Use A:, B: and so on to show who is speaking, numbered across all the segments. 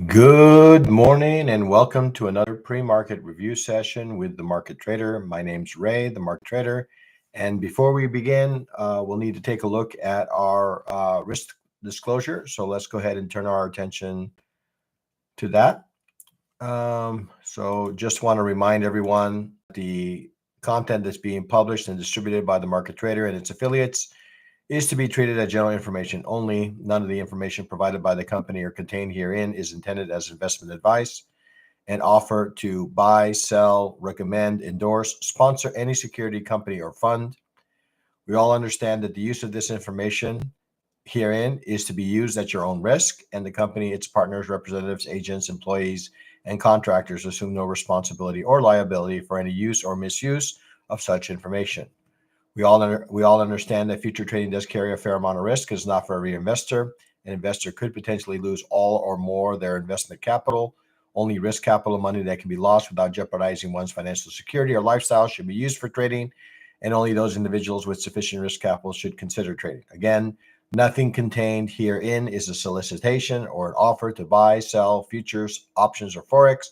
A: Good morning and welcome to another pre-market review session with the Market Trader. My name's Ray, the Market Trader. And before we begin, we'll need to take a look at our risk disclosure. So let's go ahead and turn our attention to that. So just want to remind everyone the content that's being published and distributed by the Market Trader and its affiliates is to be treated as general information only. None of the information provided by the company or contained herein is intended as investment advice and offer to buy, sell, recommend, endorse, sponsor any security, company, or fund. We all understand that the use of this information herein is to be used at your own risk, and the company, its partners, representatives, agents, employees, and contractors assume no responsibility or liability for any use or misuse of such information. We all understand that future trading does carry a fair amount of risk. It's not for every investor. An investor could potentially lose all or more of their investment capital. Only risk capital money that can be lost without jeopardizing one's financial security or lifestyle should be used for trading, and only those individuals with sufficient risk capital should consider trading. Again, nothing contained herein is a solicitation or an offer to buy, sell futures, options, or forex,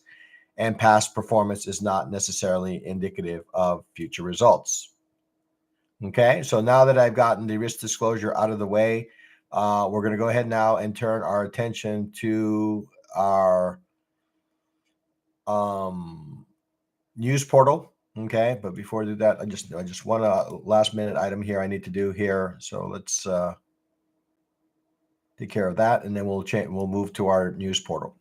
A: and past performance is not necessarily indicative of future results. Okay, so now that I've gotten the risk disclosure out of the way, we're going to go ahead now and turn our attention to our news portal. Okay, but before I do that, I just want a last minute item here I need to do here. So let's take care of that, and then we'll move to our news portal.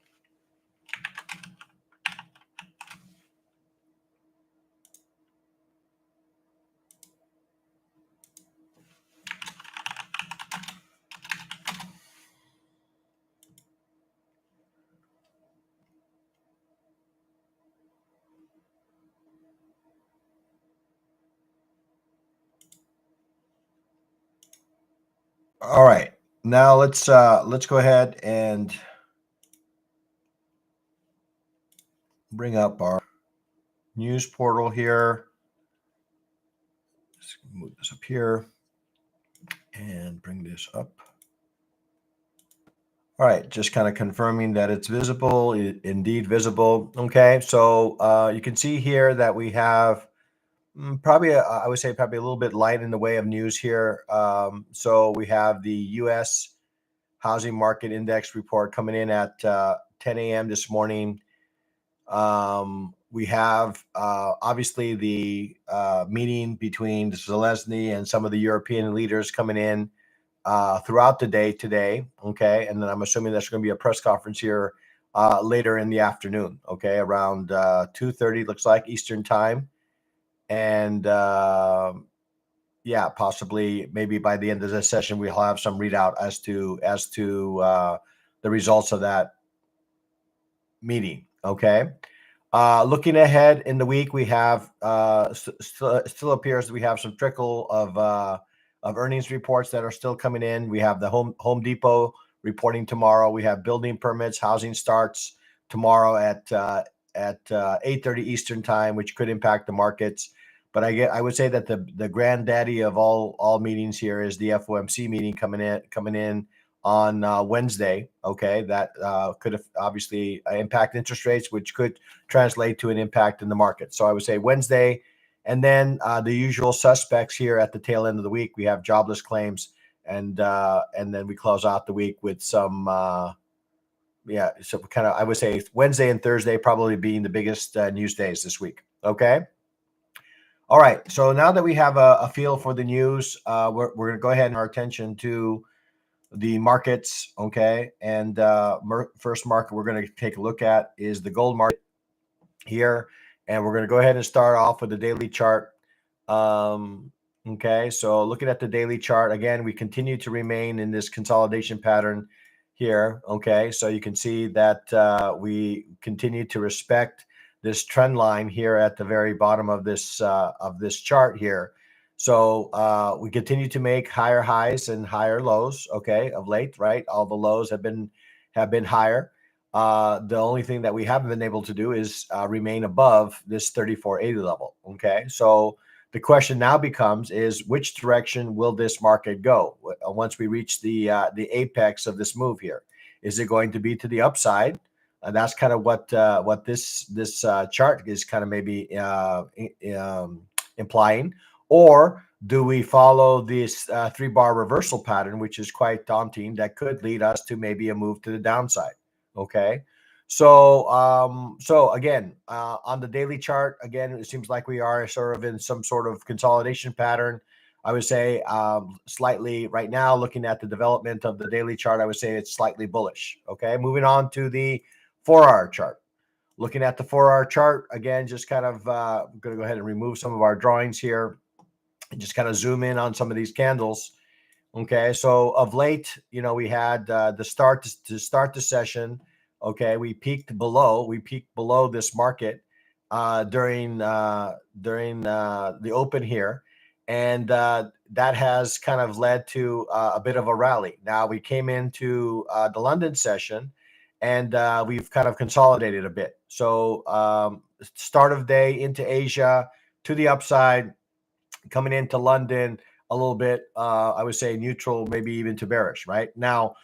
A: All right, now let's go ahead and bring up our news portal here. Let's move this up here and bring this up. All right, just kind of confirming that it's visible, indeed visible. Okay, so you can see here that we have probably, I would say probably a little bit light in the way of news here. So we have the U.S. Housing Market Index report coming in at 10 a.m. this morning. We have obviously the meeting between Zelensky and some of the European leaders coming in throughout the day today. Okay, and then I'm assuming there's going to be a press conference here later in the afternoon. Okay, around 2:30 looks like Eastern time, and yeah, possibly maybe by the end of this session we'll have some readout as to the results of that meeting. Okay. Looking ahead in the week, we have still appears that we have some trickle of earnings reports that are still coming in. We have the Home Depot reporting tomorrow. We have building permits, housing starts tomorrow at 8:30 Eastern time, which could impact the markets. But I would say that the granddaddy of all meetings here is the FOMC meeting coming in on Wednesday. Okay, that could obviously impact interest rates, which could translate to an impact in the market. So I would say Wednesday, and then the usual suspects here at the tail end of the week. We have jobless claims, and then we close out the week with some so kind of, I would say Wednesday and Thursday probably being the biggest news days this week. Okay. All right. So now that we have a feel for the news, we're going to go ahead and our attention to the markets. Okay. And first market we're going to take a look at is the gold market here. And we're going to go ahead and start off with the daily chart. Okay. So looking at the daily chart, again, we continue to remain in this consolidation pattern here. Okay. So you can see that we continue to respect this trend line here at the very bottom of this chart here. So we continue to make higher highs and higher lows, okay, of late, right? All the lows have been higher. The only thing that we haven't been able to do is remain above this 3480 level, okay? So the question now becomes is which direction will this market go once we reach the apex of this move here? Is it going to be to the upside? And that's kind of what this chart is kind of maybe implying. Or do we follow this 3-bar reversal pattern, which is quite daunting, that could lead us to maybe a move to the downside? Okay. So again, on the daily chart, again, it seems like we are sort of in some sort of consolidation pattern. I would say slightly right now, looking at the development of the daily chart, I would say it's slightly bullish. Okay, moving on to the 4-hour chart. Looking at the 4-hour chart, again, just kind of I'm going to go ahead and remove some of our drawings here and just kind of zoom in on some of these candles. Okay, so of late, we had the start to start the session. Okay, we peaked below this market during the open here, and that has kind of led to a bit of a rally. Now we came into the London session, and we've kind of consolidated a bit. So start of day into Asia to the upside, coming into London a little bit, I would say neutral, maybe even to bearish. Right now,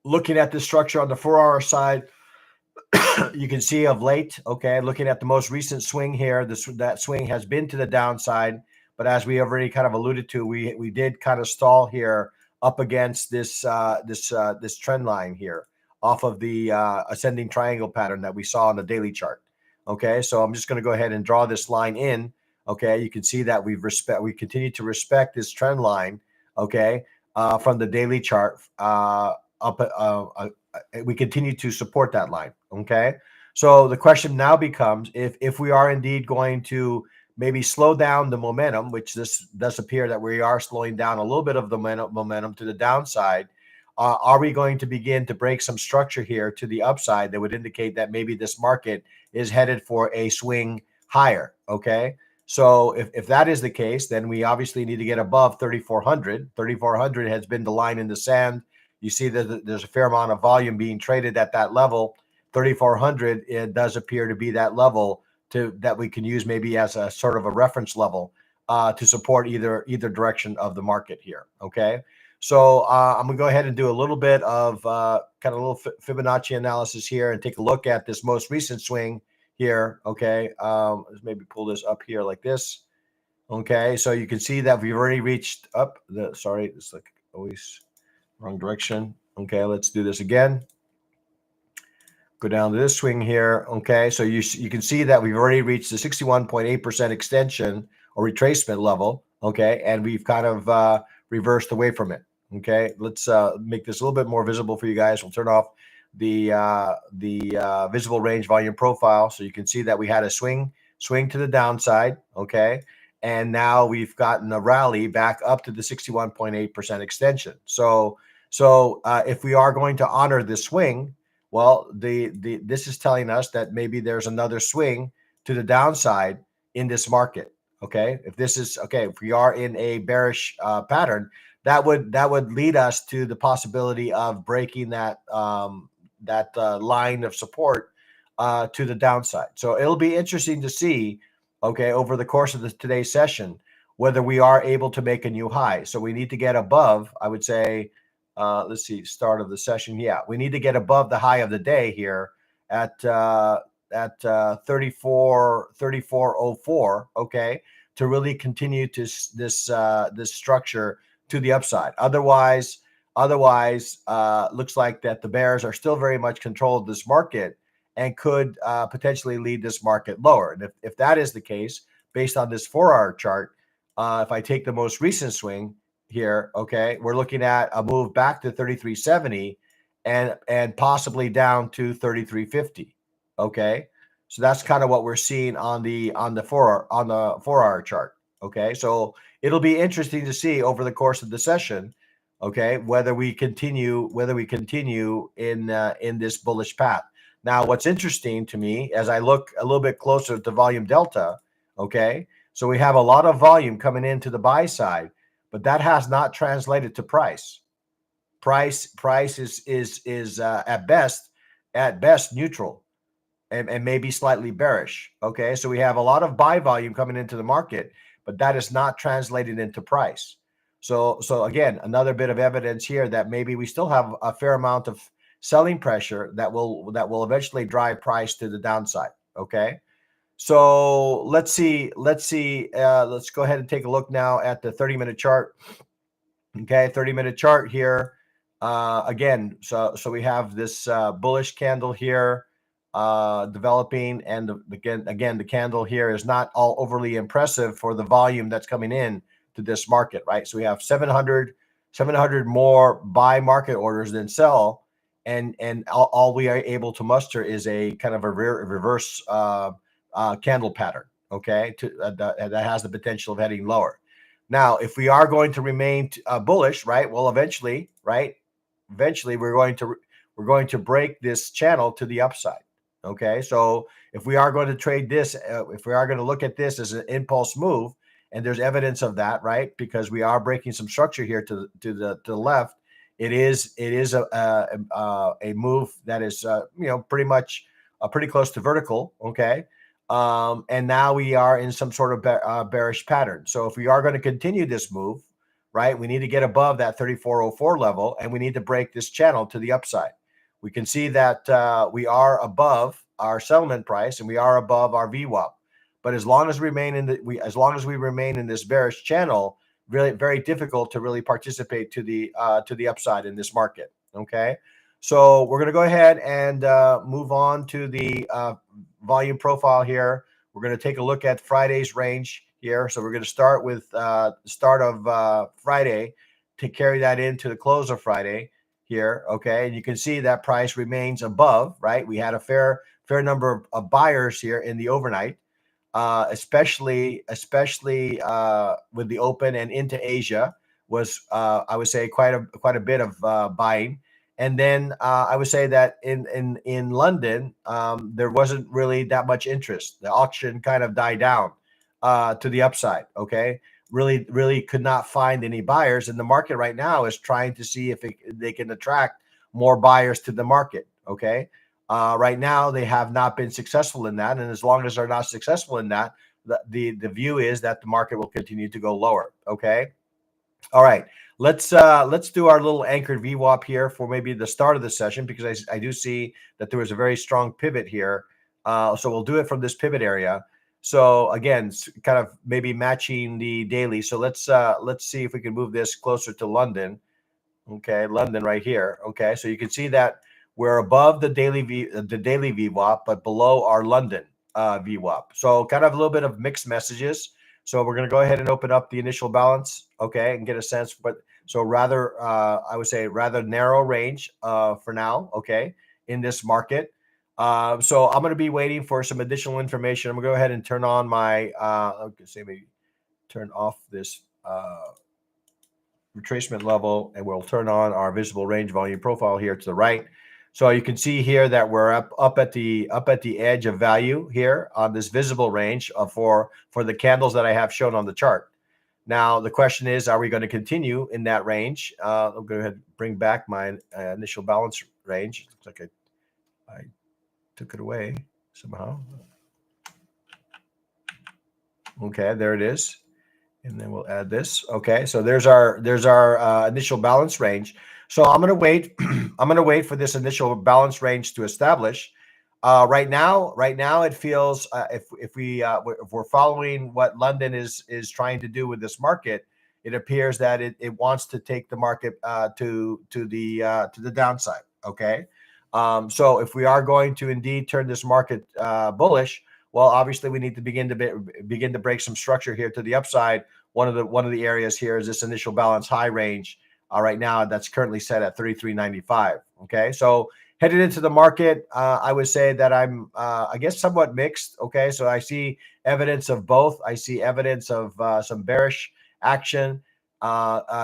A: looking at the structure on the 4-hour side, you can see of late, okay, looking at the most recent swing here, that swing has been to the downside. But as we already kind of alluded to, we did kind of stall here up against this trend line here off of the ascending triangle pattern that we saw on the daily chart. Okay, so I'm just going to go ahead and draw this line in. Okay, you can see that we continue to respect this trend line. Okay, from the daily chart we continue to support that line. Okay, so the question now becomes, if we are indeed going to maybe slow down the momentum, which this does appear that we are slowing down a little bit of the momentum to the downside, are we going to begin to break some structure here to the upside that would indicate that maybe this market is headed for a swing higher? Okay, so if that is the case, then we obviously need to get above 3,400. 3,400 has been the line in the sand. You see that there's a fair amount of volume being traded at that level. 3,400, it does appear to be that level that we can use maybe as a sort of a reference level to support either direction of the market here. Okay, so I'm gonna go ahead and do a little bit of kind of a little Fibonacci analysis here and take a look at this most recent swing here. Okay, let's maybe pull this up here like this. Okay, so you can see that we've already reached up the, sorry, it's like always wrong direction. Okay, let's do this again. Go down to this swing here. Okay, so you can see that we've already reached the 61.8% extension or retracement level. Okay, and we've kind of reversed away from it. Okay, let's make this a little bit more visible for you guys. We'll turn off the visible range volume profile, so you can see that we had a swing to the downside. Okay, and now we've gotten a rally back up to the 61.8% extension. So if we are going to honor this swing, well, this is telling us that maybe there's another swing to the downside in this market. Okay, if we are in a bearish pattern, that would lead us to the possibility of breaking that line of support to the downside. So it'll be interesting to see, okay, over the course of today's session, whether we are able to make a new high. So we need to get above, I would say, let's see, start of the session. Yeah, we need to get above the high of the day here at 3404. Okay, to really continue to this structure to the upside. Otherwise, looks like that the bears are still very much controlled this market and could potentially lead this market lower. And if that is the case, based on this 4-hour chart, if I take the most recent swing here, okay, we're looking at a move back to 3370 and possibly down to 3350. Okay, so that's kind of what we're seeing on the 4-hour chart. Okay, so it'll be interesting to see over the course of the session, okay, whether we continue in this bullish path. Now, what's interesting to me as I look a little bit closer to volume delta, okay, so we have a lot of volume coming into the buy side, but that has not translated to price. Price is at best neutral and maybe slightly bearish. Okay, so we have a lot of buy volume coming into the market, but that is not translated into price. So again, another bit of evidence here that maybe we still have a fair amount of selling pressure that will eventually drive price to the downside. Okay. So let's see. Let's go ahead and take a look now at the 30-minute chart. Okay, 30-minute chart here. Again, so we have this bullish candle here developing, and again, the candle here is not all overly impressive for the volume that's coming in to this market, right? So we have 700 more buy market orders than sell, and all we are able to muster is a kind of a reverse candle pattern. Okay, that has the potential of heading lower. Now, if we are going to remain bullish, right? Well, eventually, right? Eventually, we're going to break this channel to the upside. Okay, so if we are going to trade this, if we are going to look at this as an impulse move, and there's evidence of that, right? Because we are breaking some structure here to the left. It is a move that is pretty much pretty close to vertical. Okay. And now we are in some sort of bearish pattern. So if we are going to continue this move, right, we need to get above that 3404 level, and we need to break this channel to the upside. We can see that we are above our settlement price and we are above our VWAP. But as long as we remain in this bearish channel, really very difficult to really participate to the upside in this market. Okay. So we're going to go ahead and move on to the volume profile here. We're going to take a look at Friday's range here. So we're going to start with the start of Friday to carry that into the close of Friday here. Okay. And you can see that price remains above, right? We had a fair number of buyers here in the overnight, especially with the open and into Asia was, I would say, quite a bit of buying. And then I would say that in London, there wasn't really that much interest. The auction kind of died down to the upside. Okay, really could not find any buyers, and the market right now is trying to see if they can attract more buyers to the market. Okay, right now they have not been successful in that, and as long as they're not successful in that, the view is that the market will continue to go lower. Okay. All right, let's do our little anchored VWAP here for maybe the start of the session, because I do see that there was a very strong pivot here. So we'll do it from this pivot area. So again, kind of maybe matching the daily. So let's see if we can move this closer to London. Okay, London right here. Okay, so you can see that we're above the daily VWAP, but below our London VWAP. So kind of a little bit of mixed messages. So we're going to go ahead and open up the initial balance, okay, and get a sense. But so rather, I would say rather narrow range for now, okay, in this market. So I'm going to be waiting for some additional information. I'm going to go ahead and turn on my, maybe turn off this retracement level, and we'll turn on our visible range volume profile here to the right. So you can see here that we're up at the edge of value here on this visible range for the candles that I have shown on the chart. Now the question is, are we going to continue in that range? I'll go ahead and bring back my initial balance range. It looks like I took it away somehow. Okay, there it is. And then we'll add this. Okay, so there's our initial balance range. So I'm going to wait. I'm going to wait for this initial balance range to establish. Right now, it feels if we're following what London is trying to do with this market, it appears that it wants to take the market to the downside. Okay, so if we are going to indeed turn this market bullish, well, obviously we need to begin to break some structure here to the upside. One of the areas here is this initial balance high range. Right now, that's currently set at 33.95. Okay, so headed into the market, I would say that I'm, I guess, somewhat mixed. Okay, so I see evidence of both. I see evidence of some bearish action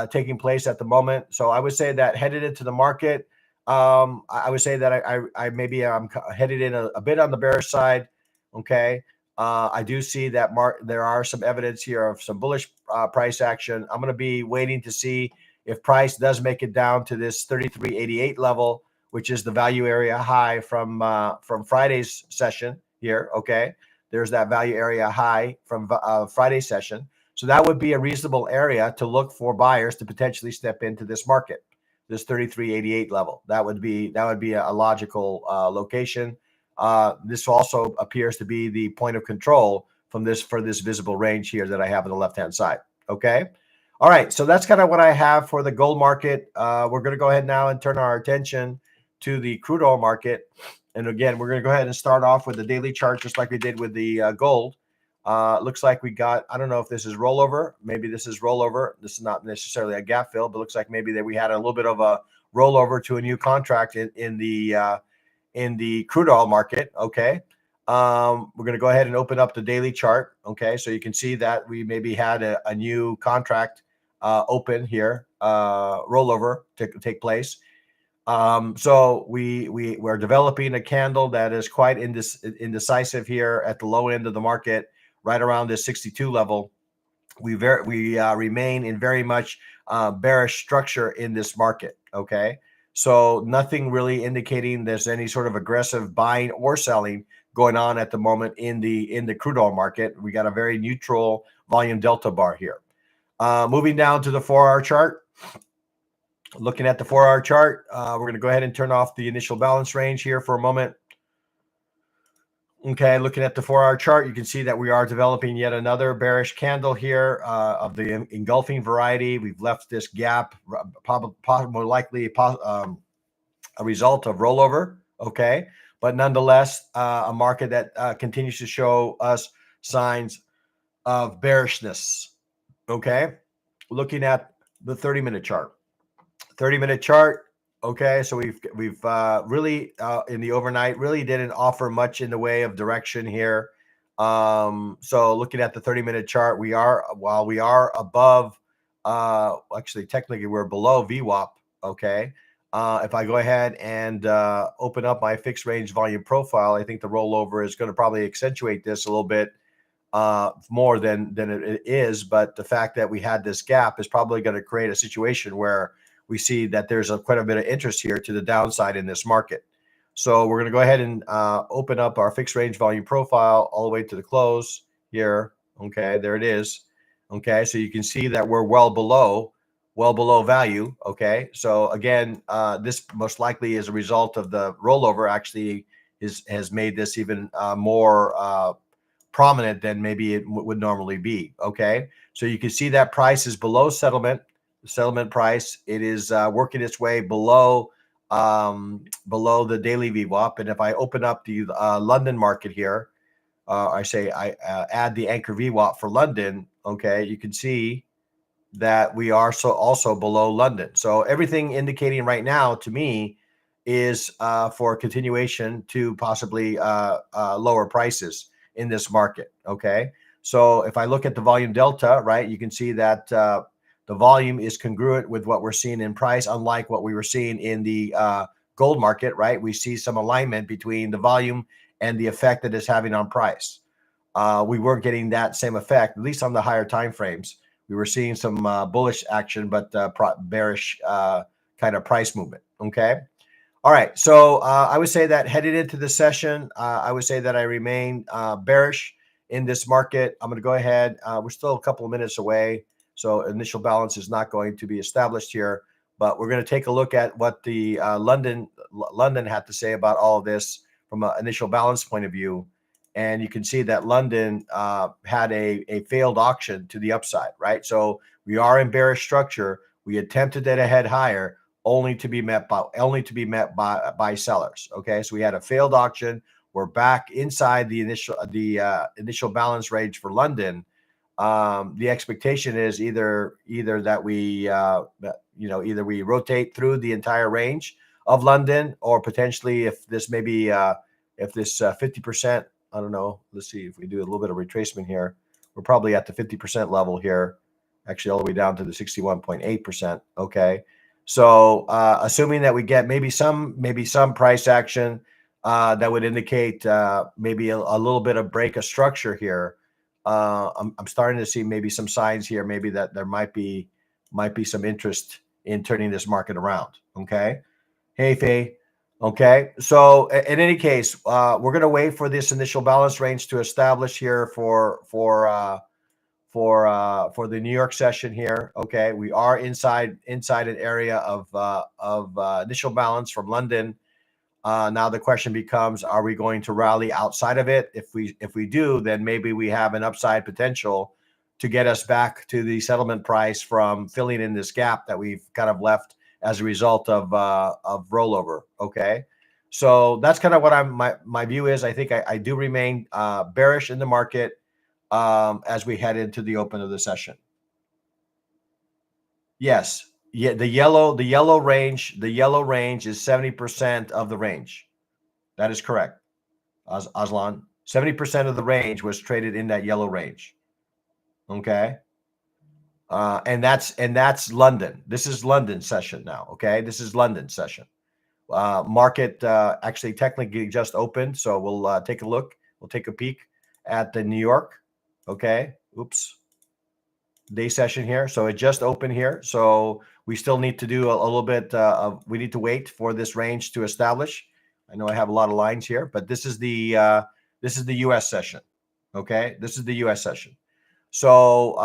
A: taking place at the moment. So I would say that headed into the market, I would say that I maybe I'm headed in a bit on the bearish side. Okay. I do see that there are some evidence here of some bullish price action. I'm going to be waiting to see if price does make it down to this 33.88 level, which is the value area high from Friday's session here. Okay, there's that value area high from Friday's session. So that would be a reasonable area to look for buyers to potentially step into this market. this 33.88 level. That would be a logical location. This also appears to be the point of control for this visible range here that I have on the left-hand side. Okay. All right. So that's kind of what I have for the gold market. We're going to go ahead now and turn our attention to the crude oil market. And again, we're going to go ahead and start off with the daily chart, just like we did with the gold. Looks like we got, I don't know if this is rollover. Maybe this is rollover. This is not necessarily a gap fill, but looks like maybe that we had a little bit of a rollover to a new contract in the crude oil market. Okay. We're going to go ahead and open up the daily chart. Okay. So you can see that we maybe had a new contract open here, rollover to take place. So we're developing a candle that is quite indecisive here at the low end of the market, right around this 62 level. We remain in very much bearish structure in this market. Okay. So nothing really indicating there's any sort of aggressive buying or selling going on at the moment in the crude oil market. We got a very neutral volume delta bar here. Moving down to the 4-hour chart. Looking at the 4-hour chart, we're going to go ahead and turn off the initial balance range here for a moment. Okay, looking at the 4-hour chart, you can see that we are developing yet another bearish candle here of the engulfing variety. We've left this gap, probably more likely a result of rollover. Okay, but nonetheless, a market that continues to show us signs of bearishness. Okay, looking at the 30-minute chart. 30-minute chart. Okay, so we've really in the overnight really didn't offer much in the way of direction here. So looking at the 30-minute chart, while we are above, actually technically we're below VWAP. Okay, if I go ahead and open up my fixed range volume profile, I think the rollover is going to probably accentuate this a little bit more than it is. But the fact that we had this gap is probably going to create a situation where we see that there's quite a bit of interest here to the downside in this market. So we're going to go ahead and open up our fixed range volume profile all the way to the close here. Okay, there it is. Okay, so you can see that we're well below value. Okay, so again, this most likely is a result of the rollover. Actually, has made this even more prominent than maybe it would normally be. Okay, so you can see that price is below settlement price. It is working its way below the daily VWAP. And if I open up the London market here, I add the anchor VWAP for London. Okay, you can see that we are also below London. So everything indicating right now to me is for continuation to possibly lower prices in this market. Okay, so if I look at the volume delta, right, you can see that the volume is congruent with what we're seeing in price, unlike what we were seeing in the gold market, right? We see some alignment between the volume and the effect that it's having on price. We weren't getting that same effect, at least on the higher time frames. We were seeing some bullish action, but bearish kind of price movement. Okay. All right. So I would say that headed into the session, I would say that I remain bearish in this market. I'm going to go ahead. We're still a couple of minutes away. So initial balance is not going to be established here, but we're going to take a look at what the London had to say about all of this from an initial balance point of view. And you can see that London had a failed auction to the upside, right? So we are in bearish structure. We attempted to head higher, only to be met by sellers. Okay, so we had a failed auction. We're back inside the initial balance range for London. The expectation is either that we either we rotate through the entire range of London, or potentially if this 50%, I don't know, let's see if we do a little bit of retracement here, we're probably at the 50% level here, actually all the way down to the 61.8%. Okay, so assuming that we get maybe some price action that would indicate maybe a little bit of break of structure here. I'm starting to see maybe some signs here, maybe that there might be some interest in turning this market around. Okay. Hey, Faye. Okay. So in any case, we're going to wait for this initial balance range to establish here for for the New York session here. Okay, we are inside an area of initial balance from London. Now the question becomes: are we going to rally outside of it? If we do, then maybe we have an upside potential to get us back to the settlement price from filling in this gap that we've kind of left as a result of rollover. Okay, so that's kind of what my view is. I think I do remain bearish in the market as we head into the open of the session. Yes. Yeah, the yellow range is 70% of the range. That is correct. Aslan, 70% of the range was traded in that yellow range. Okay. And that's London. This is London session now. Okay. This is London session. Market actually technically just opened. So we'll take a look. We'll take a peek at the New York. Okay. Oops. Day session here. So it just opened here. So we still need to do a little bit we need to wait for this range to establish. I know I have a lot of lines here, but this is the US session. Okay. This is the US session. So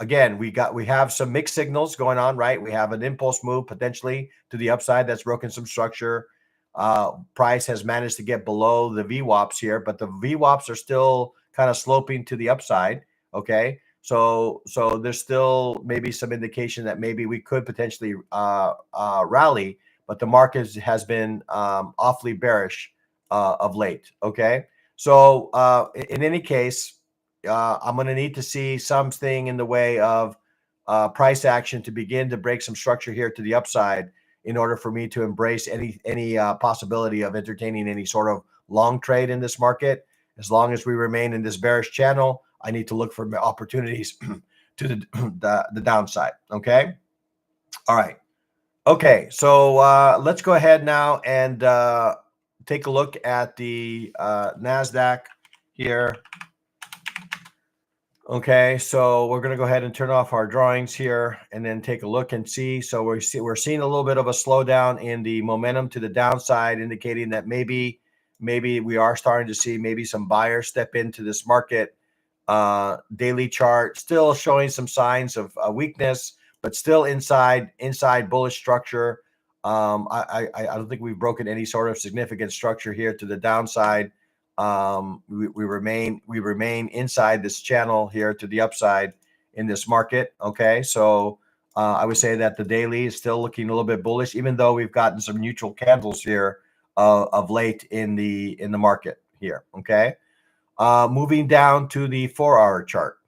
A: again, we have some mixed signals going on, right? We have an impulse move potentially to the upside that's broken some structure. Price has managed to get below the VWAPs here, but the VWAPs are still kind of sloping to the upside. Okay. So there's still maybe some indication that maybe we could potentially rally, but the market has been awfully bearish of late. Okay. So in any case, I'm going to need to see something in the way of price action to begin to break some structure here to the upside in order for me to embrace any possibility of entertaining any sort of long trade in this market. As long as we remain in this bearish channel, I need to look for opportunities to the downside. Okay. All right. Okay. So let's go ahead now and take a look at the NASDAQ here. Okay, so we're going to go ahead and turn off our drawings here and then take a look and see. So we're seeing a little bit of a slowdown in the momentum to the downside, indicating that maybe we are starting to see maybe some buyers step into this market. Daily chart still showing some signs of weakness, but still inside bullish structure. I don't think we've broken any sort of significant structure here to the downside. We remain inside this channel here to the upside in this market. Okay, so I would say that the daily is still looking a little bit bullish, even though we've gotten some neutral candles here of late in the market here. Okay, moving down to the 4-hour chart.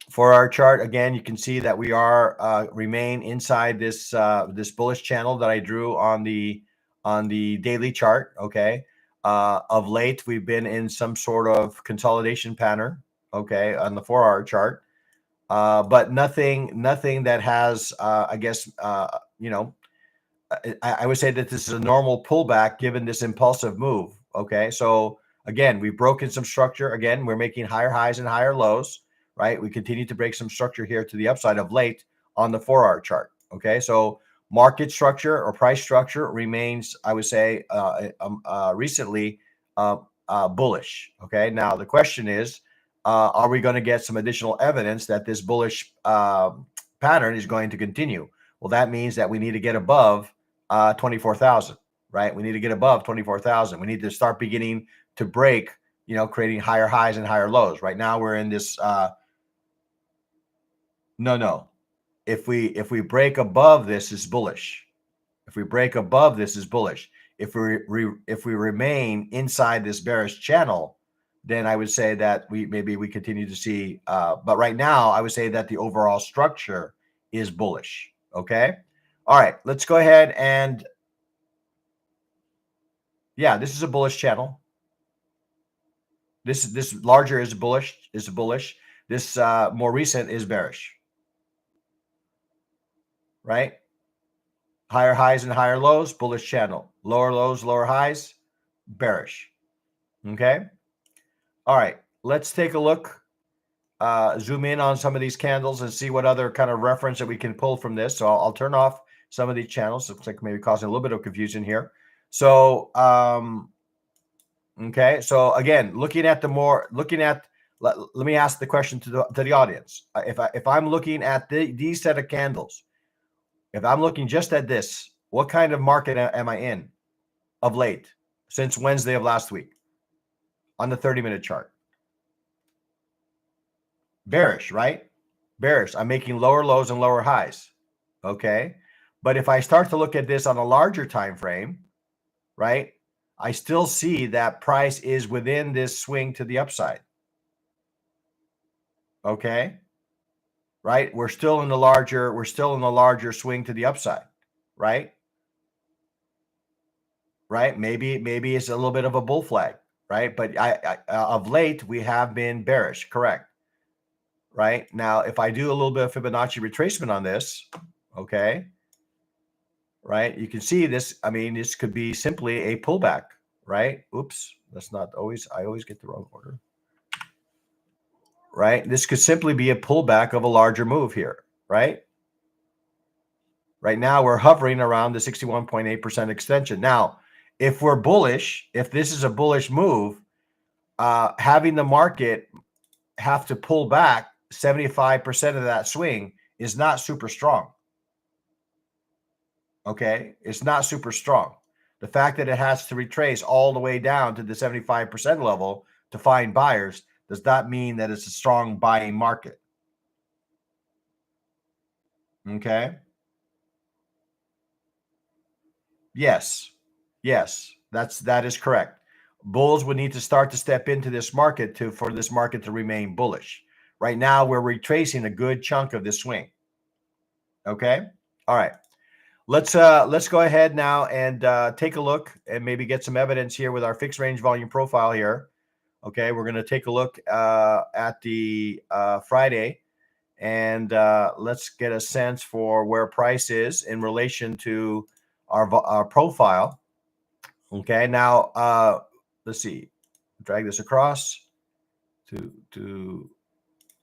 A: 4-hour chart, again, you can see that we are remain inside this this bullish channel that I drew on the daily chart. Okay. Of late, we've been in some sort of consolidation pattern, okay, on the 4-hour chart, but nothing that has, I guess, you know, I would say that this is a normal pullback given this impulsive move. Okay, so again, we've broken some structure. Again, we're making higher highs and higher lows, right? We continue to break some structure here to the upside of late on the 4-hour chart. Okay, so market structure or price structure remains, I would say, recently bullish. Okay, now the question is, are we going to get some additional evidence that this bullish pattern is going to continue? Well, that means that we need to get above 24,000, right? We need to get above 24,000. We need to start beginning to break, you know, creating higher highs and higher lows. Right now, we're in this. No. If we break above this is bullish. If we break above this is bullish. If we remain inside this bearish channel, then I would say that we continue to see. But right now, I would say that the overall structure is bullish. Okay. All right. Let's go ahead and yeah, this is a bullish channel. This larger is bullish. This more recent is bearish. Right? Higher highs and higher lows, bullish channel. Lower lows, lower highs, bearish. Okay. All right. Let's take a look. Zoom in on some of these candles and see what other kind of reference that we can pull from this. So I'll turn off some of these channels. Looks like maybe causing a little bit of confusion here. So okay. So again, looking at let me ask the question to the audience. If I'm looking at these set of candles, if I'm looking just at this, what kind of market am I in of late since Wednesday of last week on the 30-minute chart? Bearish, right? Bearish. I'm making lower lows and lower highs. Okay. But if I start to look at this on a larger time frame, right, I still see that price is within this swing to the upside. Okay. Right? We're still in the larger swing to the upside, right? Right? Maybe it's a little bit of a bull flag, right? But I of late we have been bearish, correct? Right? Now, if I do a little bit of Fibonacci retracement on this, okay, right? You can see this. I mean, this could be simply a pullback, right? Oops, that's not always. I always get the wrong order. Right? This could simply be a pullback of a larger move here, right? Right now, we're hovering around the 61.8% extension. Now, if we're bullish, if this is a bullish move, having the market have to pull back 75% of that swing is not super strong. Okay? It's not super strong. The fact that it has to retrace all the way down to the 75% level to find buyers does not mean that it's a strong buying market. Okay? Yes. Yes, that is correct. Bulls would need to start to step into this market for this market to remain bullish. Right now, we're retracing a good chunk of this swing. Okay? All right. Let's go ahead now and take a look and maybe get some evidence here with our fixed range volume profile here. Okay, we're going to take a look at the Friday, and let's get a sense for where price is in relation to our profile. Okay, now let's see. Drag this across to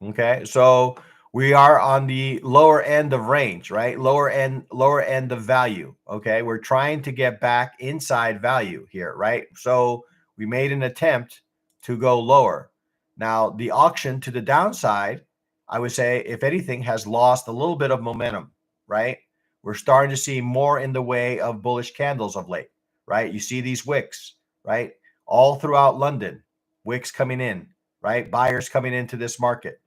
A: okay. So we are on the lower end of range, right? Lower end of value. Okay, we're trying to get back inside value here, right? So we made an attempt to go lower. Now the auction to the downside, I would say, if anything, has lost a little bit of momentum, right? We're starting to see more in the way of bullish candles of late, right? You see these wicks, right? All throughout London, wicks coming in, right? Buyers coming into this market.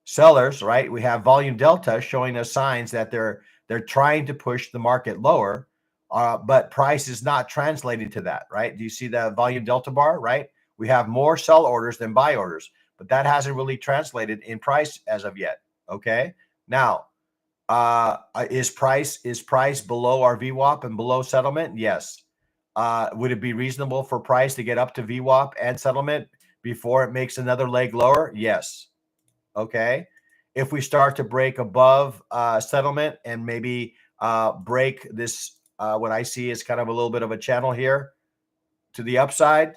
A: Sellers, right? We have volume delta showing us signs that they're trying to push the market lower, but price is not translating to that, right? Do you see the volume delta bar, right? We have more sell orders than buy orders, but that hasn't really translated in price as of yet. Okay. Now, is price below our VWAP and below settlement? Yes. Would it be reasonable for price to get up to VWAP and settlement before it makes another leg lower? Yes. Okay. If we start to break above settlement and maybe break this, what I see is kind of a little bit of a channel here to the upside,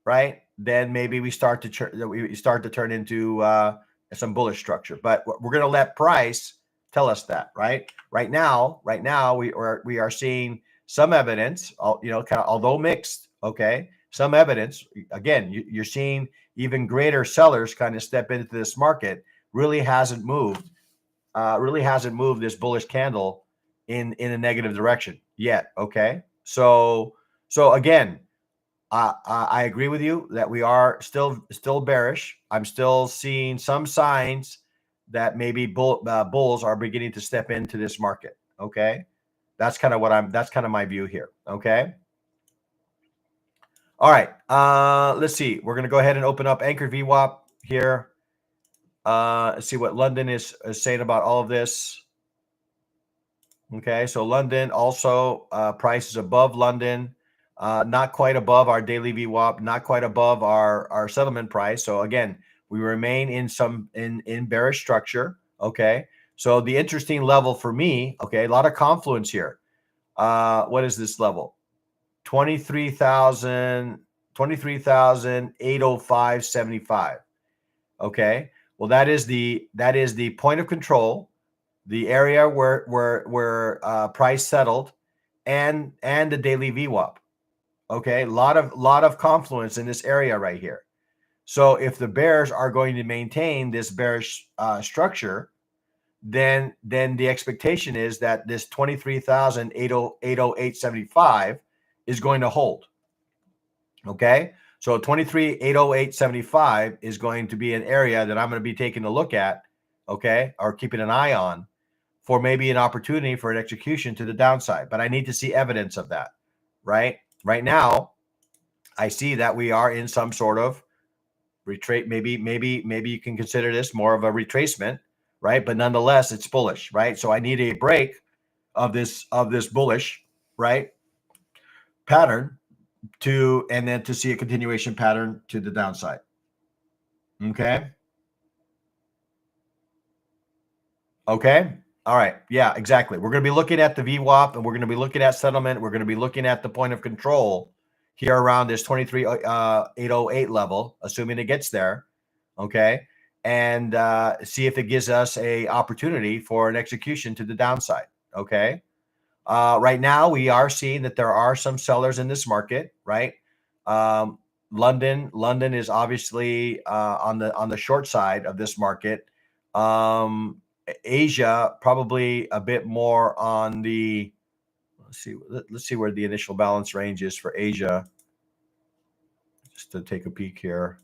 A: right? Then maybe we start to turn into some bullish structure. But we're going to let price tell us that, right? Right now, we are seeing some evidence, kind of, although mixed. Okay, some evidence. Again, you're seeing even greater sellers kind of step into this market. Really hasn't moved this bullish candle in a negative direction yet. Okay, so again, I agree with you that we are still bearish. I'm still seeing some signs that maybe bulls are beginning to step into this market. Okay, that's kind of my view here. Okay. All right. Let's see. We're going to go ahead and open up Anchored VWAP here. See what London is saying about all of this. Okay. So London also, price is above London, not quite above our daily VWAP, not quite above our settlement price. So again, we remain in bearish structure. Okay. So the interesting level for me, okay, a lot of confluence here. What is this level? 23,805.75. Okay. Well, that is the point of control, the area where price settled, and the daily VWAP. Okay. A lot of confluence in this area right here. So if the bears are going to maintain this bearish structure, then the expectation is that this 23,808.75 is going to hold. Okay, so 23,808.75 is going to be an area that I'm going to be taking a look at, okay, or keeping an eye on for maybe an opportunity for an execution to the downside. But I need to see evidence of that, right? Right now, I see that we are in some sort of retreat. Maybe you can consider this more of a retracement, right? But nonetheless, it's bullish, right? So I need a break of this bullish, right, pattern and then to see a continuation pattern to the downside. Okay. Okay. All right. Yeah, exactly. We're going to be looking at the VWAP, and we're going to be looking at settlement. We're going to be looking at the point of control here around this 23,808 level, assuming it gets there. Okay. And see if it gives us a opportunity for an execution to the downside. Okay. Right now, we are seeing that there are some sellers in this market, right? London is obviously on the short side of this market. Asia probably a bit more on the. Let's see where the initial balance range is for Asia. Just to take a peek here.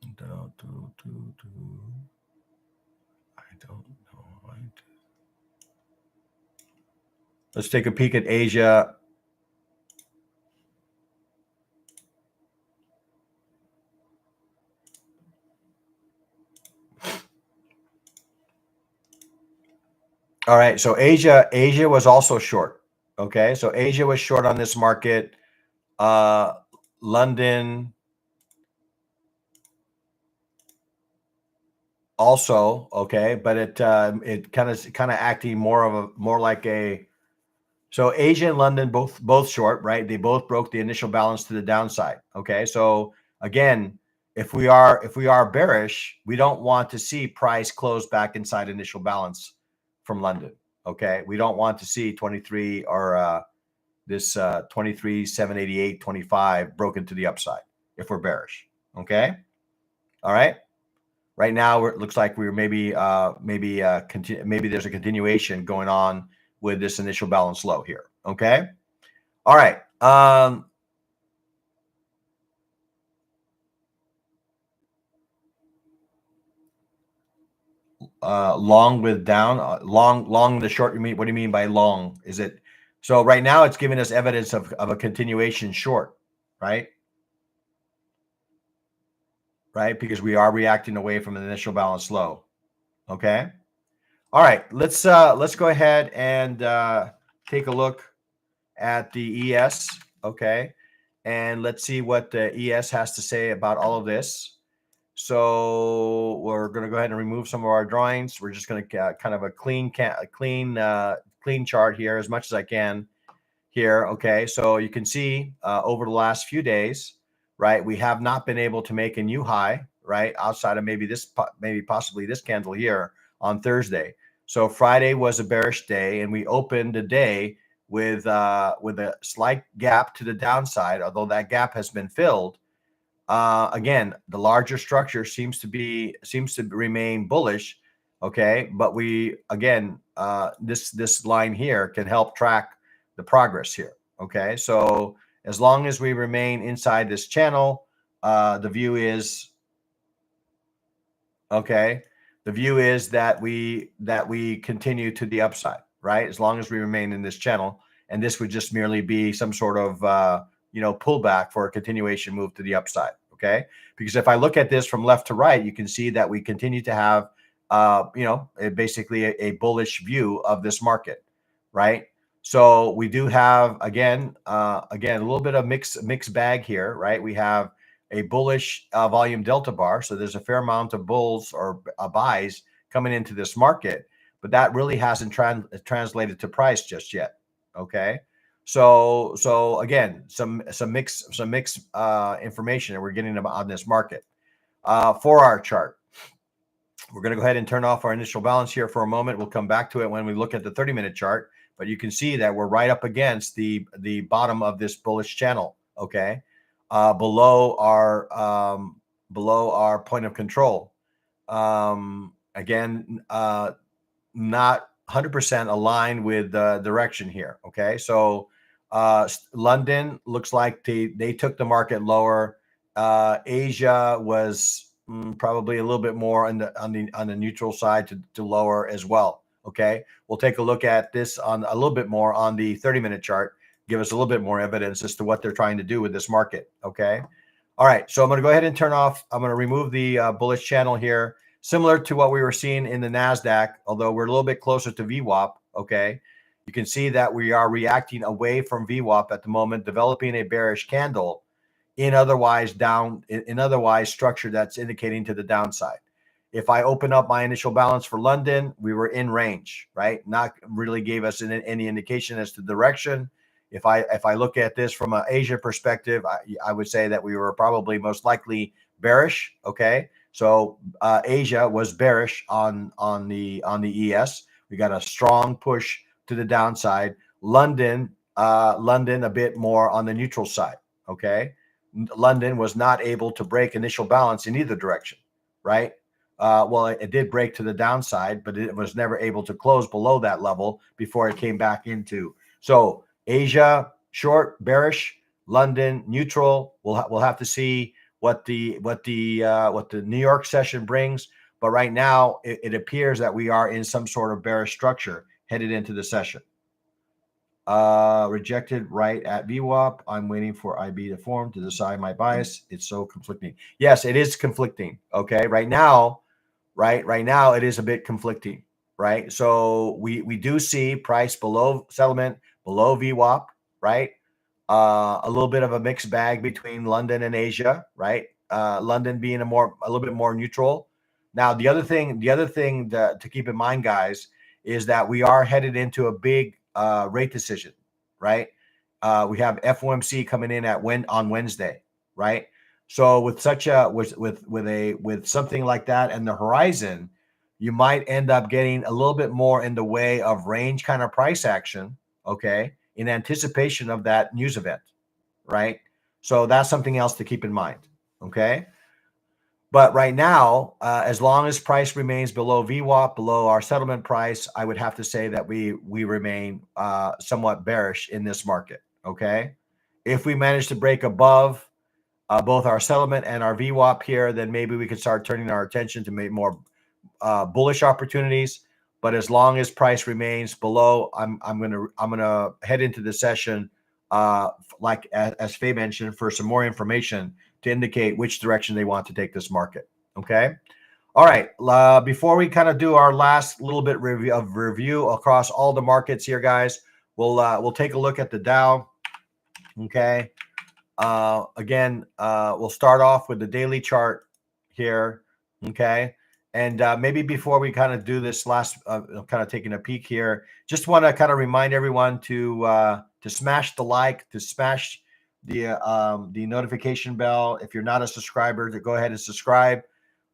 A: I don't know. Let's take a peek at Asia. All right, so Asia was also short. Okay, so Asia was short on this market. London also, okay, but it kind of acting more like a. So Asia and London both short, right? They both broke the initial balance to the downside. Okay, so again, if we are bearish, we don't want to see price close back inside initial balance from London. Okay, we don't want to see 23 or this 23,788.25 broken to the upside if we're bearish. Okay, all right. Right now, it looks like we're maybe there's a continuation going on with this initial balance low here. Okay. All right. Long with down, long the short. You mean, what do you mean by long? Is it so right now it's giving us evidence of a continuation short, right? Right, because we are reacting away from an initial balance low. Okay. All right, let's go ahead and take a look at the ES. Okay, and let's see what the ES has to say about all of this. So we're going to go ahead and remove some of our drawings. We're just going to kind of a clean chart here as much as I can here. Okay, so you can see over the last few days, right, we have not been able to make a new high, right, outside of maybe possibly this candle here on Thursday. So Friday was a bearish day, and we opened the day with a slight gap to the downside, although that gap has been filled. Again, the larger structure seems to remain bullish. Okay, but we again this line here can help track the progress here. Okay, so as long as we remain inside this channel, the view is okay. The view is that we continue to the upside, right? As long as we remain in this channel, and this would just merely be some sort of pullback for a continuation move to the upside. Okay, because if I look at this from left to right, you can see that we continue to have basically a bullish view of this market, right? So we do have again a little bit of mixed bag here, right? We have a bullish volume delta bar, so there's a fair amount of bulls or buys coming into this market, but that really hasn't translated to price just yet. Okay, so again, some mixed information that we're getting on this market. For our chart, we're going to go ahead and turn off our initial balance here for a moment. We'll come back to it when we look at the 30-minute chart, but you can see that we're right up against the bottom of this bullish channel. Okay, below our point of control. Again, not 100% aligned with the direction here. Okay, so London looks like they took the market lower. Asia was probably a little bit more on the neutral side to lower as well. Okay, we'll take a look at this on a little bit more on the 30-minute chart. Give us a little bit more evidence as to what they're trying to do with this market. Okay. All right. So I'm going to go ahead and turn off. I'm going to remove the bullish channel here, similar to what we were seeing in the NASDAQ, although we're a little bit closer to VWAP. Okay. You can see that we are reacting away from VWAP at the moment, developing a bearish candle in otherwise structure that's indicating to the downside. If I open up my initial balance for London, we were in range, right? Not really gave us any indication as to direction. If I look at this from an Asia perspective, I would say that we were probably most likely bearish. Okay, so Asia was bearish on the ES. We got a strong push to the downside. London a bit more on the neutral side. Okay, London was not able to break initial balance in either direction, right? Well, it did break to the downside, but it was never able to close below that level before it came back into. So Asia short, bearish. London neutral. We'll have to see what the New York session brings. But right now, it appears that we are in some sort of bearish structure headed into the session. Rejected right at VWAP. I'm waiting for IB to form to decide my bias. It's so conflicting. Yes, it is conflicting. Okay, right now, it is a bit conflicting. Right, so we do see price below settlement, below VWAP, right? A little bit of a mixed bag between London and Asia, right? London being a little bit more neutral. Now, the other thing to keep in mind, guys, is that we are headed into a big rate decision, right? We have FOMC coming in on Wednesday, right? So with such a with something like that in the horizon, you might end up getting a little bit more in the way of range kind of price action, okay, in anticipation of that news event, right? So that's something else to keep in mind, okay? But right now, as long as price remains below VWAP, below our settlement price, I would have to say that we remain somewhat bearish in this market, okay? If we manage to break above both our settlement and our VWAP here, then maybe we could start turning our attention to maybe more bullish opportunities. But as long as price remains below, I'm gonna head into the session, like as Faye mentioned, for some more information to indicate which direction they want to take this market. Okay. All right. Before we kind of do our last little bit review across all the markets here, guys, we'll take a look at the Dow. Okay. Again, we'll start off with the daily chart here. Okay. And maybe before we kind of do this last, kind of taking a peek here, just want to kind of remind everyone to smash the like, to smash the notification bell. If you're not a subscriber, to go ahead and subscribe,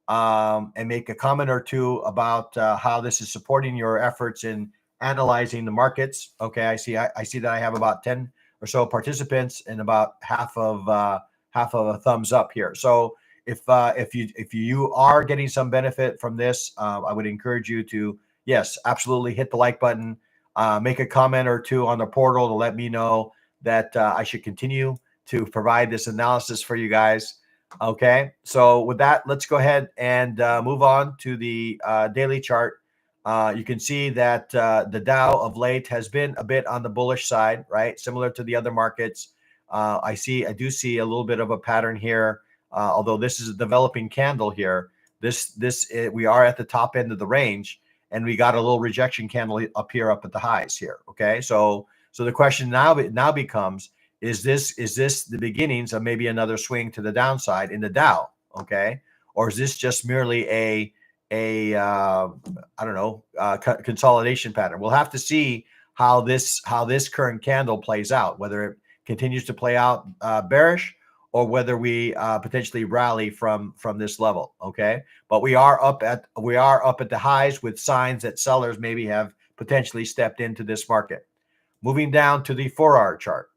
A: and make a comment or two about how this is supporting your efforts in analyzing the markets. Okay, I see that I have about 10 or so participants and about half of a thumbs up here. So if you are getting some benefit from this, I would encourage you to, yes, absolutely hit the like button, make a comment or two on the portal to let me know that I should continue to provide this analysis for you guys. Okay, so with that, let's go ahead and move on to the daily chart. You can see that the Dow of late has been a bit on the bullish side, right? Similar to the other markets. I do see a little bit of a pattern here. Although this is a developing candle here, we are at the top end of the range, and we got a little rejection candle up here, up at the highs here. Okay, so the question now becomes: is this the beginnings of maybe another swing to the downside in the Dow? Okay, or is this just merely a I don't know, consolidation pattern? We'll have to see how this current candle plays out, whether it continues to play out bearish, or whether we potentially rally from this level. Okay, but we are up at the highs, with signs that sellers maybe have potentially stepped into this market. Moving down to the 4-hour chart,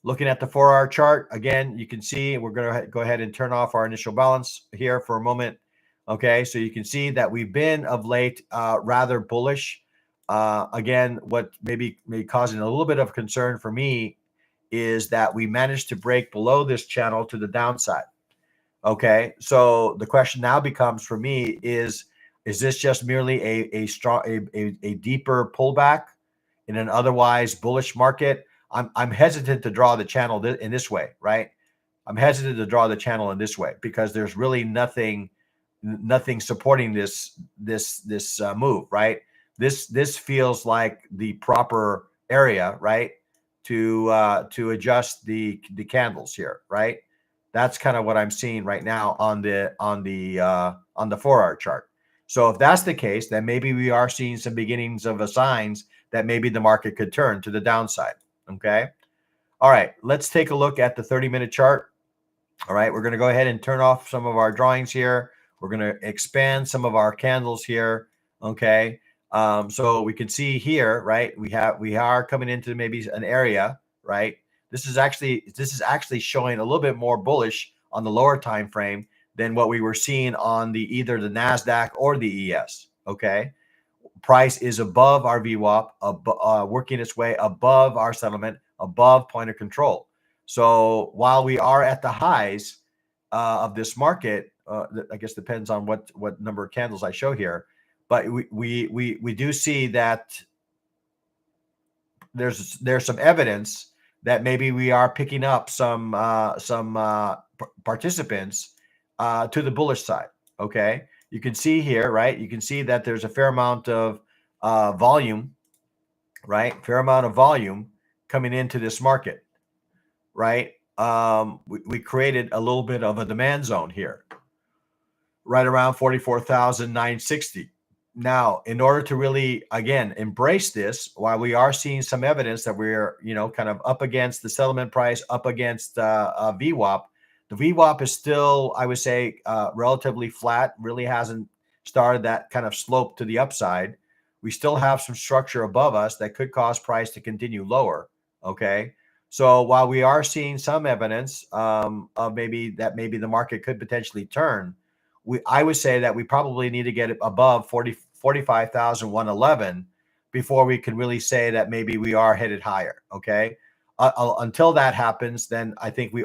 A: Looking at the 4-hour chart, again, you can see we're going to go ahead and turn off our initial balance here for a moment. Okay, so you can see that we've been of late rather bullish. Again, what may causing a little bit of concern for me is that we managed to break below this channel to the downside. Okay, so the question now becomes for me is this just merely a deeper pullback in an otherwise bullish market? I'm hesitant to draw the channel in this way, right? I'm hesitant to draw the channel in this way because there's really nothing supporting this move, right? This feels like the proper area, right, to adjust the candles here, right? That's kind of what I'm seeing right now on the 4-hour chart. So if that's the case, then maybe we are seeing some beginnings of signs that maybe the market could turn to the downside. Okay. All right. Let's take a look at the 30-minute chart. All right. We're going to go ahead and turn off some of our drawings here. We're going to expand some of our candles here. Okay. So we can see here, right? We are coming into maybe an area, right? This is actually showing a little bit more bullish on the lower time frame than what we were seeing on either the NASDAQ or the ES. Okay. Price is above our VWAP, working its way above our settlement, above point of control. So while we are at the highs of this market, I guess depends on what number of candles I show here, but we do see that there's some evidence that maybe we are picking up some participants to the bullish side. Okay, you can see here, right? You can see that there's a fair amount of volume, right? Fair amount of volume coming into this market, right? We created a little bit of a demand zone here, right around 44,960. Now, in order to really, again, embrace this, while we are seeing some evidence that we're, kind of up against the settlement price, up against VWAP, the VWAP is still, I would say, relatively flat, really hasn't started that kind of slope to the upside. We still have some structure above us that could cause price to continue lower, okay? So while we are seeing some evidence of maybe the market could potentially turn, I would say that we probably need to get it above 45,111 before we can really say that maybe we are headed higher. Okay. Until that happens, then I think we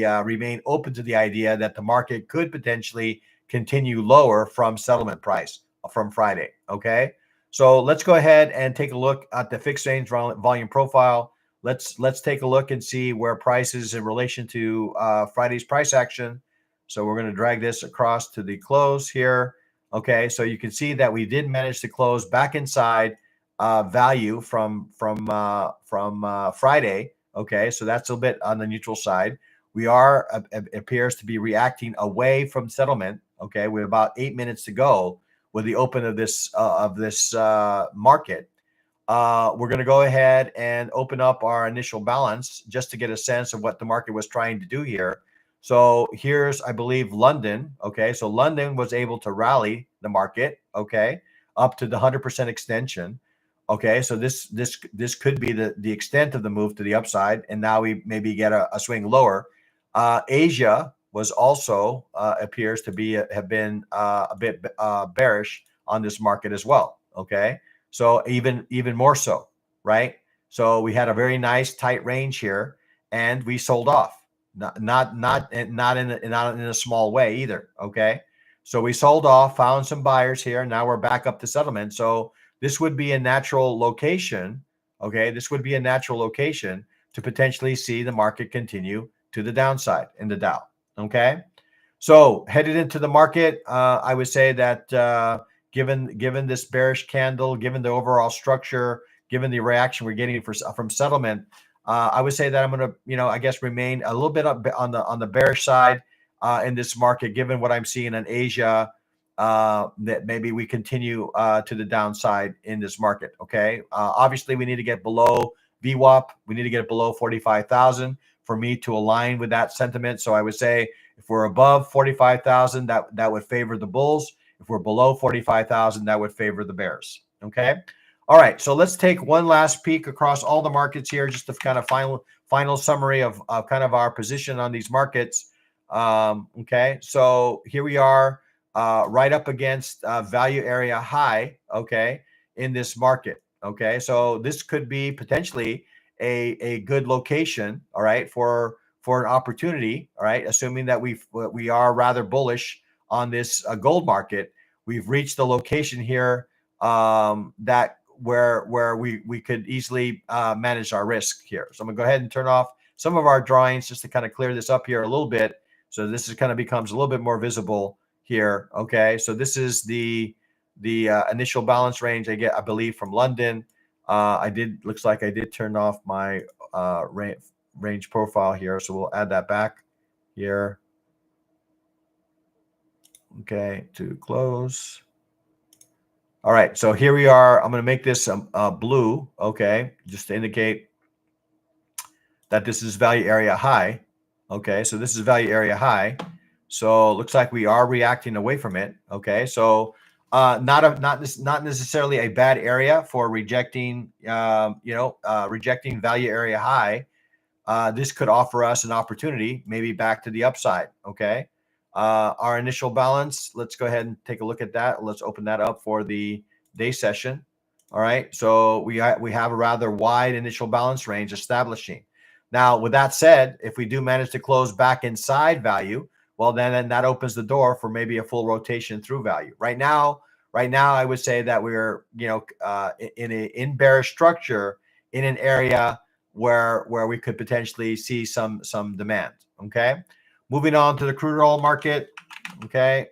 A: remain open to the idea that the market could potentially continue lower from settlement price from Friday. Okay. So let's go ahead and take a look at the fixed range volume profile. Let's take a look and see where price is in relation to Friday's price action. So we're going to drag this across to the close here. Okay, so you can see that we did manage to close back inside value from Friday. Okay, so that's a bit on the neutral side. We are appears to be reacting away from settlement. Okay, with about 8 minutes to go with the open of this market. We're going to go ahead and open up our initial balance just to get a sense of what the market was trying to do here. So here's, I believe, London. Okay, so London was able to rally the market, okay, up to the 100% extension. Okay, so this could be the extent of the move to the upside, and now we maybe get a swing lower. Asia was also appears to have been a bit bearish on this market as well. Okay, so even more so, right? So we had a very nice tight range here, and we sold off. Not in a small way either. Okay, so we sold off, found some buyers here. Now we're back up to settlement. So this would be a natural location. Okay, this would be a natural location to potentially see the market continue to the downside in the Dow. Okay, so headed into the market, I would say that given this bearish candle, given the overall structure, given the reaction we're getting from settlement, I would say that I'm going to, I guess, remain a little bit up on the bearish side in this market, given what I'm seeing in Asia, that maybe we continue to the downside in this market. Okay. Obviously, we need to get below VWAP. We need to get below 45,000 for me to align with that sentiment. So I would say if we're above 45,000, that would favor the bulls. If we're below 45,000, that would favor the bears. Okay. All right, so let's take one last peek across all the markets here, just to kind of final summary of kind of our position on these markets. Okay, so here we are, right up against value area high. Okay, in this market. Okay, so this could be potentially a good location. All right, for an opportunity. All right, assuming that we are rather bullish on this gold market. We've reached the location here that where we could easily manage our risk here. So I'm gonna go ahead and turn off some of our drawings just to kind of clear this up here a little bit. So this is kind of becomes a little bit more visible here. Okay, so this is the initial balance range I believe from London. Looks like I did turn off my range profile here, so we'll add that back here. Okay, to close. All right, so here we are. I'm going to make this blue, okay, just to indicate that this is value area high. Okay, so this is value area high. So it looks like we are reacting away from it. Okay, so not necessarily a bad area for rejecting, rejecting value area high. This could offer us an opportunity, maybe back to the upside. Okay. Our initial balance, let's go ahead and take a look at that. Let's open that up for the day session. All right. So we have a rather wide initial balance range establishing. Now, with that said, if we do manage to close back inside value, well, then that opens the door for maybe a full rotation through value. Right now, I would say that we're, in bearish structure in an area where we could potentially see some demand. Okay. Moving on to the crude oil market. Okay.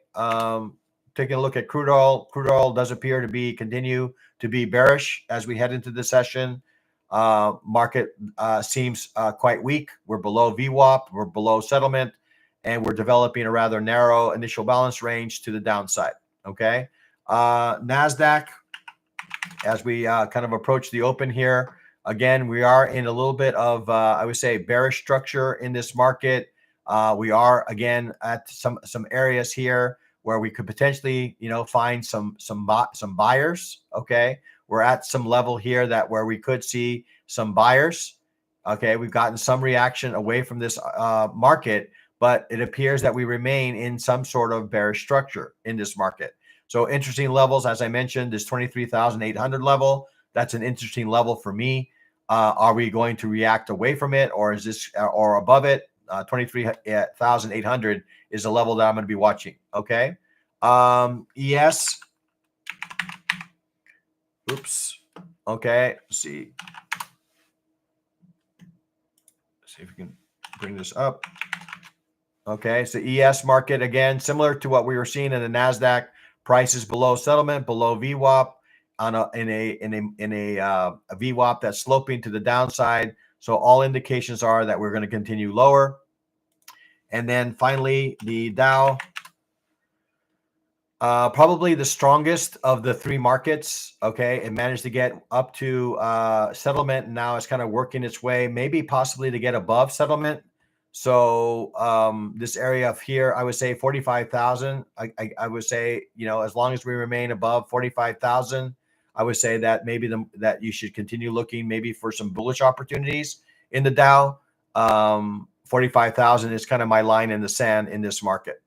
A: Taking a look at crude oil. Crude oil does appear to continue to be bearish as we head into the session. Market seems quite weak. We're below VWAP. We're below settlement. And we're developing a rather narrow initial balance range to the downside. Okay. NASDAQ, as we kind of approach the open here, again, we are in a little bit of, I would say, bearish structure in this market. We are, again, at some areas here where we could potentially, find some buyers. Okay. We're at some level here where we could see some buyers. Okay. We've gotten some reaction away from this market, but it appears that we remain in some sort of bearish structure in this market. So interesting levels, as I mentioned, this 23,800 level. That's an interesting level for me. Are we going to react away from it, or is this or above it? 23,800 is the level that I'm going to be watching. Okay. ES. Oops. Okay. Let's see. Let's see if we can bring this up. Okay. So ES market, again, similar to what we were seeing in the NASDAQ. Prices below settlement, below VWAP, in a VWAP that's sloping to the downside. So all indications are that we're going to continue lower. And then finally, the Dow, probably the strongest of the three markets. Okay, it managed to get up to settlement, and now it's kind of working its way, maybe possibly to get above settlement. So this area of here, I would say 45,000. I would say, as long as we remain above 45,000, I would say that maybe that you should continue looking maybe for some bullish opportunities in the Dow. 45,000 is kind of my line in the sand in this market.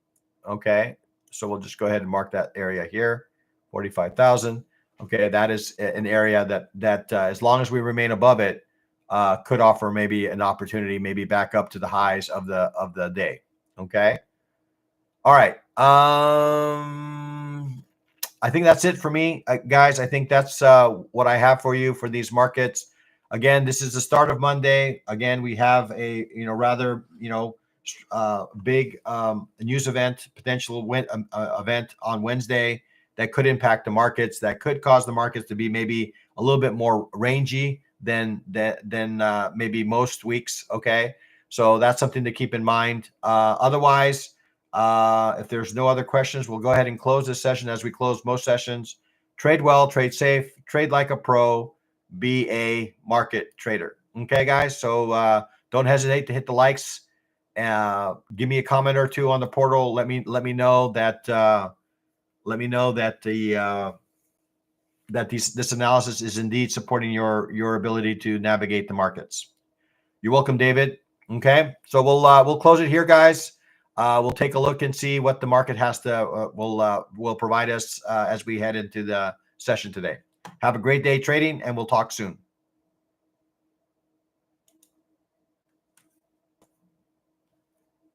A: Okay, so we'll just go ahead and mark that area here, 45,000. Okay, that is an area that as long as we remain above it, could offer maybe an opportunity, maybe back up to the highs of the day. Okay. All right. I think that's it for me, guys. I think that's what I have for you for these markets. Again, this is the start of Monday. Again, we have a rather big news event, potential event on Wednesday that could impact the markets, that could cause the markets to be maybe a little bit more rangy than maybe most weeks. Okay, so that's something to keep in mind. Otherwise, if there's no other questions, we'll go ahead and close this session as we close most sessions. Trade well, trade safe, trade like a pro, be a market trader. Okay, guys. So don't hesitate to hit the likes. Give me a comment or two on the portal. Let me know that the that this analysis is indeed supporting your ability to navigate the markets. You're welcome, David. Okay, so we'll close it here, guys. We'll take a look and see what the market has to will provide us as we head into the session today. Have a great day trading, and we'll talk soon.